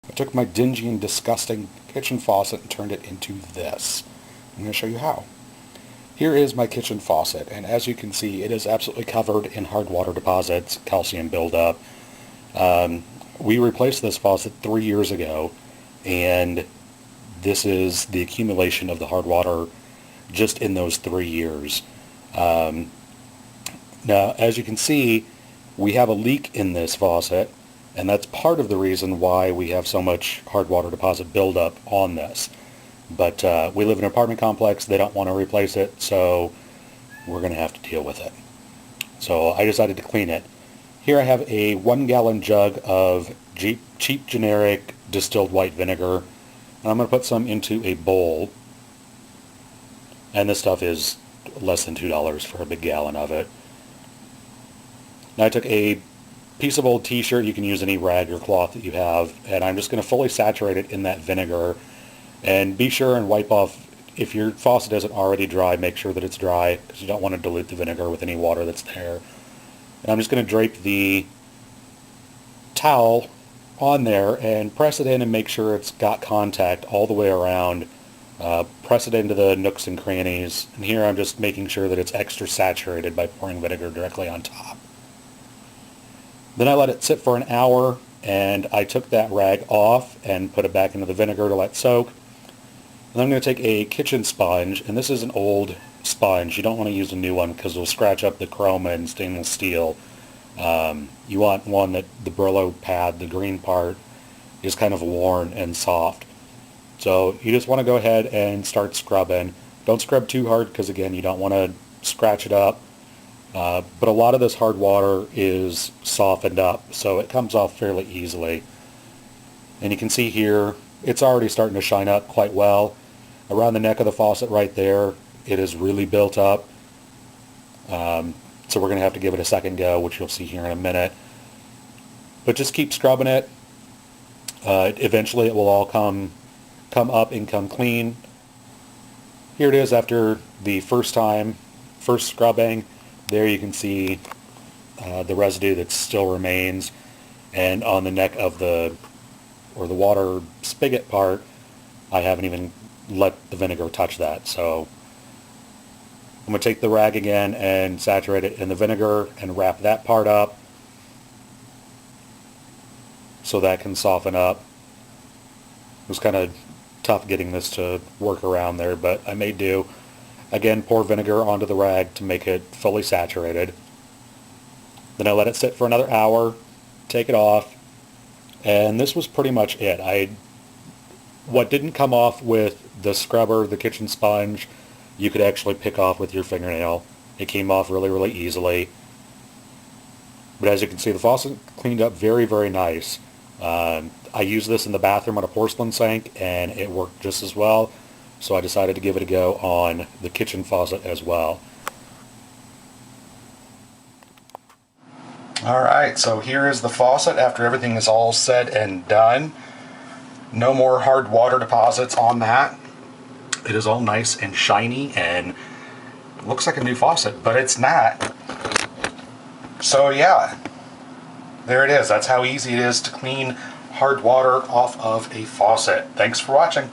I took my dingy and disgusting kitchen faucet and turned it into this. I'm going to show you how. Here is my kitchen faucet, and as you can see, it is absolutely covered in hard water deposits, calcium buildup. We replaced this faucet 3 years ago, and this is the accumulation of the hard water just in those 3 years. Now, as you can see, we have a leak in this faucet, and that's part of the reason why we have so much hard water deposit buildup on this. But we live in an apartment complex. They don't want to replace it, so we're going to have to deal with it. So I decided to clean it. Here I have a 1-gallon jug of cheap generic distilled white vinegar, and I'm going to put some into a bowl. And this stuff is less than $2 for a big gallon of it. Now I took a piece of old t-shirt, you can use any rag or cloth that you have, and I'm just going to fully saturate it in that vinegar. And be sure and wipe off, if your faucet isn't already dry, make sure that it's dry, because you don't want to dilute the vinegar with any water that's there. And I'm just going to drape the towel on there and press it in and make sure it's got contact all the way around. Press it into the nooks and crannies, and here I'm just making sure that it's extra saturated by pouring vinegar directly on top. Then I let it sit for an hour, and I took that rag off and put it back into the vinegar to let soak. And I'm going to take a kitchen sponge, and this is an old sponge. You don't want to use a new one because it'll scratch up the chroma and stainless steel. You want one that the Brillo pad, the green part, is kind of worn and soft. So you just want to go ahead and start scrubbing. Don't scrub too hard because, again, you don't want to scratch it up. But a lot of this hard water is softened up, so it comes off fairly easily. And you can see here, it's already starting to shine up quite well. Around the neck of the faucet right there, it is really built up. So we're going to have to give it a second go, which you'll see here in a minute. But just keep scrubbing it. Eventually it will all come up and come clean. Here it is after the first scrubbing. There you can see the residue that still remains. And on the neck of the water spigot part, I haven't even let the vinegar touch that. So I'm going to take the rag again and saturate it in the vinegar and wrap that part up so that can soften up. It was kind of tough getting this to work around there, but I made do. Again, pour vinegar onto the rag to make it fully saturated. Then I let it sit for another hour, take it off, and this was pretty much it. What didn't come off with the scrubber, the kitchen sponge, you could actually pick off with your fingernail. It came off really, really easily. But as you can see, the faucet cleaned up very, very nice. I used this in the bathroom on a porcelain sink, and it worked just as well. So I decided to give it a go on the kitchen faucet as well. Alright, so here is the faucet after everything is all said and done. No more hard water deposits on that. It is all nice and shiny and looks like a new faucet, but it's not. So yeah, there it is. That's how easy it is to clean hard water off of a faucet. Thanks for watching.